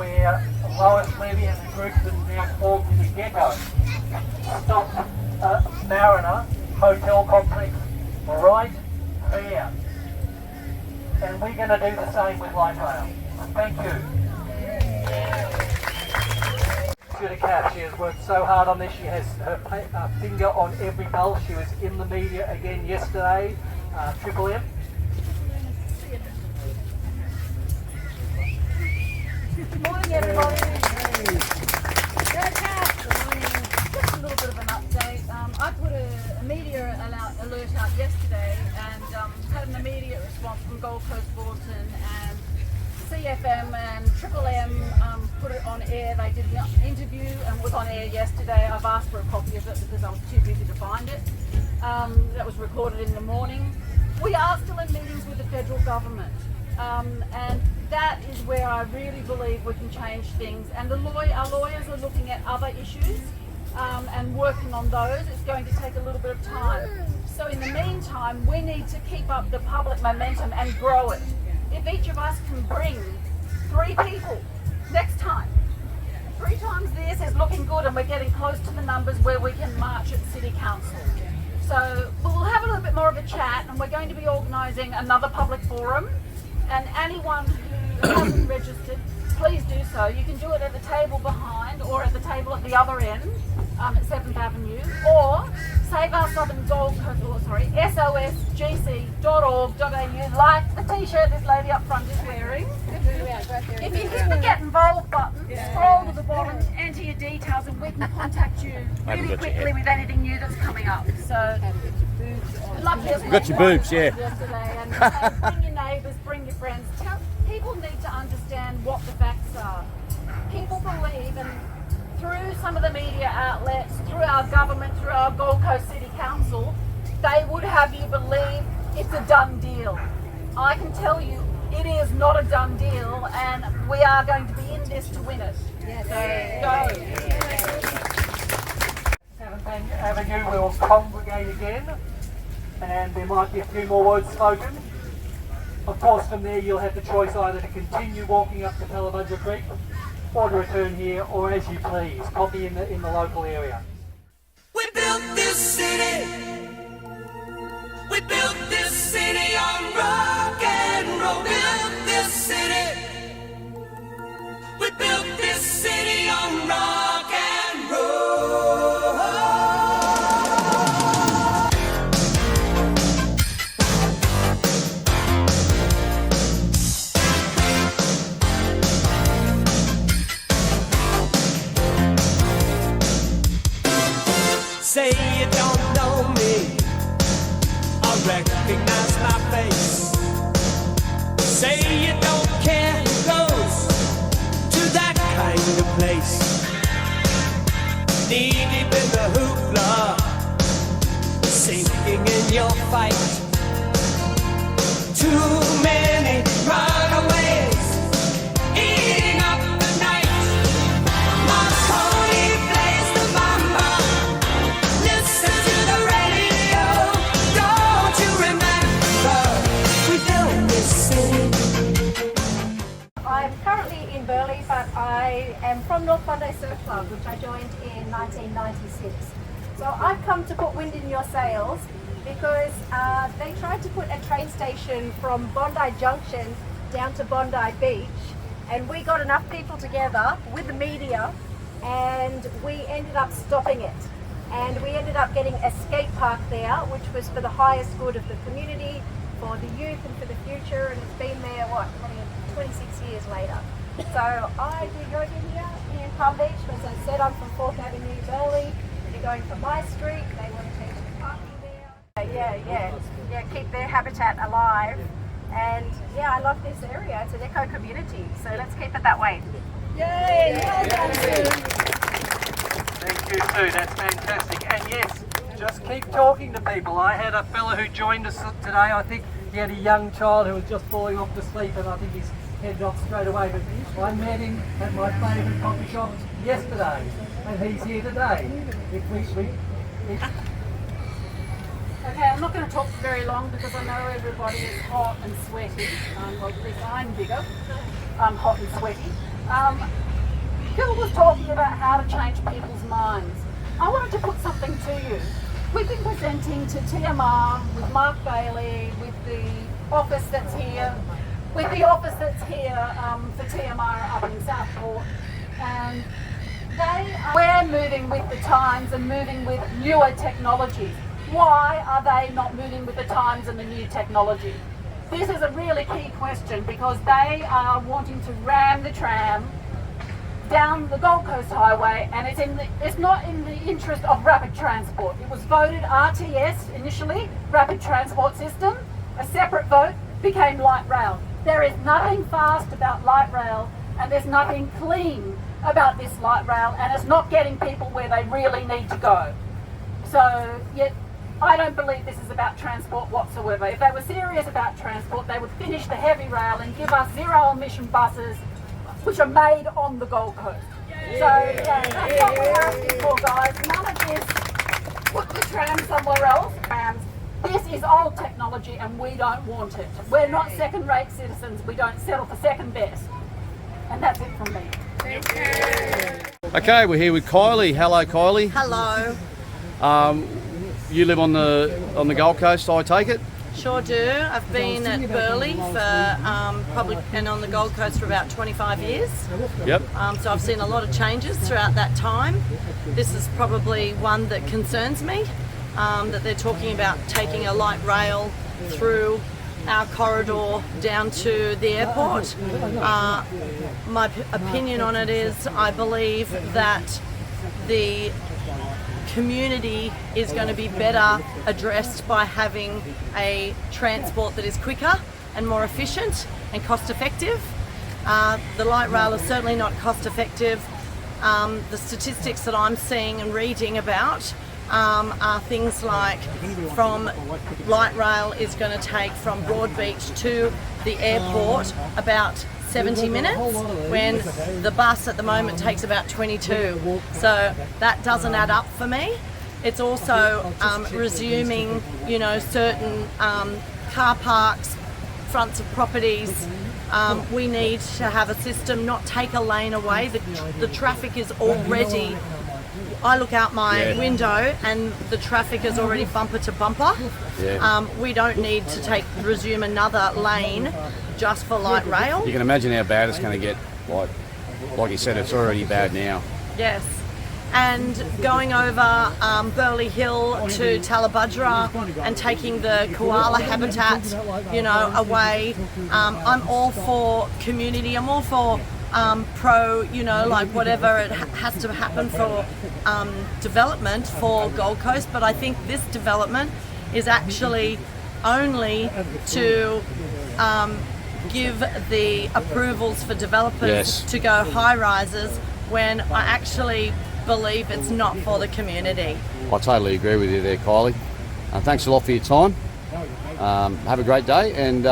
where Lois Levy and the group that now formed in the ghetto stopped a Mariner hotel complex right there. And we're going to do the same with light rail. Thank you. To Kath, she has worked so hard on this. She has her finger on every pulse. She was in the media again yesterday. Triple M. Good morning, everybody. Good morning. Just a little bit of an update. I put a media alert out yesterday and had an immediate response from Gold Coast Bulletin and CFM and Triple M put it on air. They did an interview and it was on air yesterday. I've asked for a copy of it because I was too busy to find it. That was recorded in the morning. We are still in meetings with the federal government. And that is where I really believe we can change things. And our lawyers are looking at other issues and working on those. It's going to take a little bit of time. So in the meantime, we need to keep up the public momentum and grow it. If each of us can bring 3 people next time, 3 times this is looking good and we're getting close to the numbers where we can march at City Council. So we'll have a little bit more of a chat and we're going to be organising another public forum. And anyone who hasn't registered, please do so. You can do it at the table behind or at the table at the other end at 7th Avenue, or Save Our Southern Gold Coast, sosgc.org.au, like the t-shirt this lady up front is wearing. If you hit the Get Involved button, scroll to the bottom, enter your details and we can contact you really quickly with anything new that's coming up. So, got your boobs, yeah. Yesterday, and bring your neighbours, bring your friends. People need to understand what the facts are. People believe, and through some of the media outlets, through our government, through our Gold Coast City Council, they would have you believe it's a done deal. I can tell you it is not a done deal, and we are going to be in this to win it. Yes. So, go. 7th Avenue will congregate again, and there might be a few more words spoken. Of course, from there you'll have the choice either to continue walking up to Palabudra Creek or to return here, or as you please. Coffee in the local area. We built this city. We built this city on rock and roll. Built this city. We built this city on rock and roll. Say you don't know me, I recognize my face. Say you don't care who goes to that kind of place. Knee deep in the hoopla, sinking in your fight. Too many runaways, eating up the night. My pony plays the mama. Listen to the radio. Don't you remember we built this city? I'm currently in Burleigh, but I am from North Bondi Surf Club, which I joined in 1996. So I've come to put wind in your sails because they tried to put a train station from Bondi Junction down to Bondi Beach, and we got enough people together with the media and we ended up stopping it. And we ended up getting a skate park there, which was for the highest good of the community, for the youth and for the future, and it's been there, 26 years later. So I do yoga here in Palm Beach. As I said, I'm from 4th Avenue, Burleigh. They're going from my street. They want to change the parking there. Yeah, keep their habitat alive. And yeah, I love this area. It's an eco community, so let's keep it that way. Yay! Well done, Sue. Thank you, Sue. That's fantastic. And yes, just keep talking to people. I had a fella who joined us today. I think he had a young child who was just falling off to sleep, and I think he's headed off straight away. But I met him at my favourite coffee shop yesterday, and he's here today. Okay, I'm not going to talk very long because I know everybody is hot and sweaty. Well, at least I'm bigger. I'm hot and sweaty. Phil was talking about how to change people's minds. I wanted to put something to you. We've been presenting to TMR with Mark Bailey, with the office that's here, for TMR up in Southport, and we're moving with the times and moving with newer technologies. Why are they not moving with the times and the new technology? This is a really key question because they are wanting to ram the tram down the Gold Coast Highway, and it's not in the interest of rapid transport. It was voted RTS initially, rapid transport system. A separate vote became light rail. There is nothing fast about light rail, and there's nothing clean about this light rail, and it's not getting people where they really need to go. So, yet I don't believe this is about transport whatsoever. If they were serious about transport, they would finish the heavy rail and give us zero emission buses which are made on the Gold Coast. So yeah, that's what we're asking for, guys. None of this, put the tram somewhere else. Trams. This is old technology and we don't want it. We're not second-rate citizens. We don't settle for second best. And that's it from me. Okay, we're here with Kylie. Hello, Kylie. Hello. You live on the Gold Coast, I take it? Sure do. I've been at Burleigh for probably and on the Gold Coast for about 25 years. Yep. So I've seen a lot of changes throughout that time. This is probably one that concerns me, that they're talking about taking a light rail through our corridor down to the airport. My opinion on it is I believe that the community is going to be better addressed by having a transport that is quicker and more efficient and cost effective. The light rail is certainly not cost effective. The statistics that I'm seeing and reading about are things like from light rail is going to take from Broadbeach to the airport about 70 minutes when the bus at the moment takes about 22. So that doesn't add up for me. It's also resuming, certain car parks, fronts of properties. We need to have a system, not take a lane away. The traffic is already, I look out my window and the traffic is already bumper to bumper. We don't need to resume another lane just for light rail. You can imagine how bad it's going to get. Like you said, it's already bad now. Yes. And going over Burleigh Hill to Tallabudgera and taking the koala habitat, away. I'm all for community. I'm all for pro, whatever it has to happen for development for Gold Coast. But I think this development is actually only to give the approvals for developers to go high rises when I actually believe it's not for the community. I totally agree with you there, Kylie. Thanks a lot for your time. Have a great day, and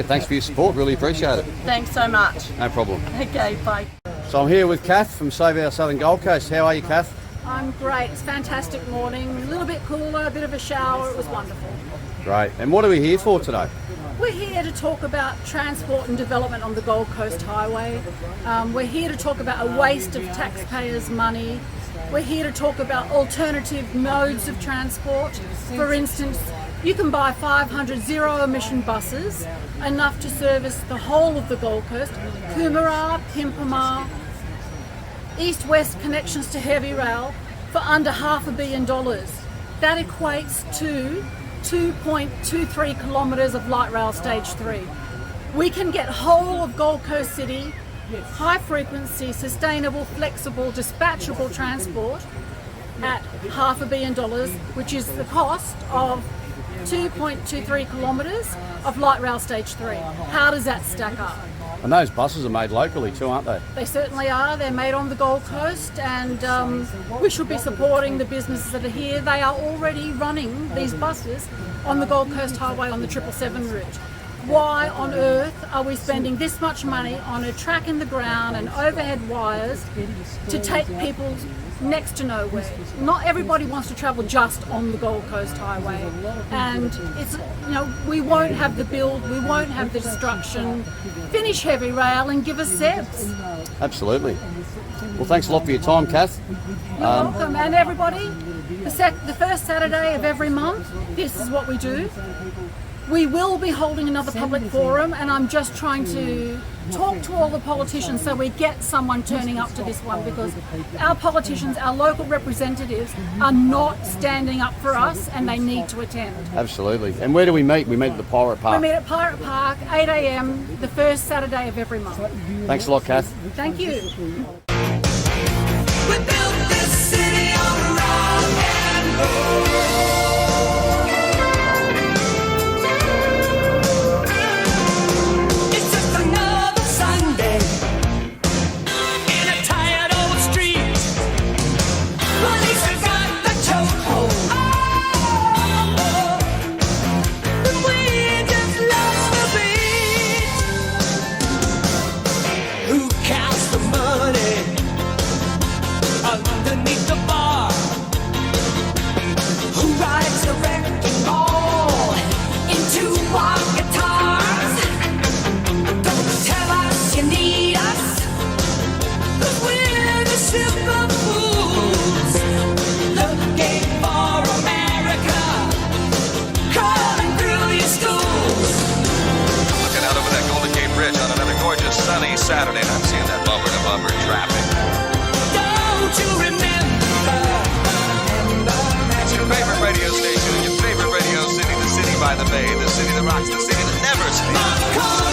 thanks for your support. Really appreciate it. Thanks so much. No problem. Okay, bye. So I'm here with Kath from Save Our Southern Gold Coast. How are you, Kath? I'm great. It's a fantastic morning. A little bit cooler, a bit of a shower. It was wonderful. Great. And what are we here for today? We're here to talk about transport and development on the Gold Coast Highway. We're here to talk about a waste of taxpayers' money. We're here to talk about alternative modes of transport. For instance, you can buy 500 zero-emission buses, enough to service the whole of the Gold Coast, Coomera, Pimpama, east-west connections to heavy rail for under $500 million. That equates to 2.23 kilometres of light rail stage 3. We can get whole of Gold Coast City, high frequency, sustainable, flexible, dispatchable transport at $500 million, which is the cost of 2.23 kilometres of light rail stage 3. How does that stack up? And those buses are made locally too, aren't they? They certainly are. They're made on the Gold Coast, and we should be supporting the businesses that are here. They are already running these buses on the Gold Coast Highway on the 777 route. Why on earth are we spending this much money on a track in the ground and overhead wires to take people next to nowhere. Not everybody wants to travel just on the Gold Coast Highway, and it's, you know, we won't have the build, we won't have the destruction. Finish heavy rail and give us SEBs. Absolutely. Well, thanks a lot for your time, Kath. You're welcome, and everybody, the first Saturday of every month, this is what we do. We will be holding another public forum, and I'm just trying to talk to all the politicians so we get someone turning up to this one, because our politicians, our local representatives are not standing up for us, and they need to attend. Absolutely. And where do we meet? We meet at the Pirate Park. We meet at Pirate Park, 8 a.m, the first Saturday of every month. Thanks a lot, Kath. Thank you. We built this city on rock and roll. It's just another Sunday in a tired old street. Police have got the chokehold. And we just lost the beat. Who counts the money underneath the bar? Who rides the wrecking ball into our guitars? Don't tell us you need us, 'cause we're the sugar fools looking for America, crawling through your schools. Looking out over that Golden Gate Bridge on another gorgeous sunny Saturday, and I'm seeing that bumper-to-bumper traffic. Don't you remember? It's your favorite radio station, your favorite radio city, the city by the bay, the city that rocks, the city that never sleeps. Call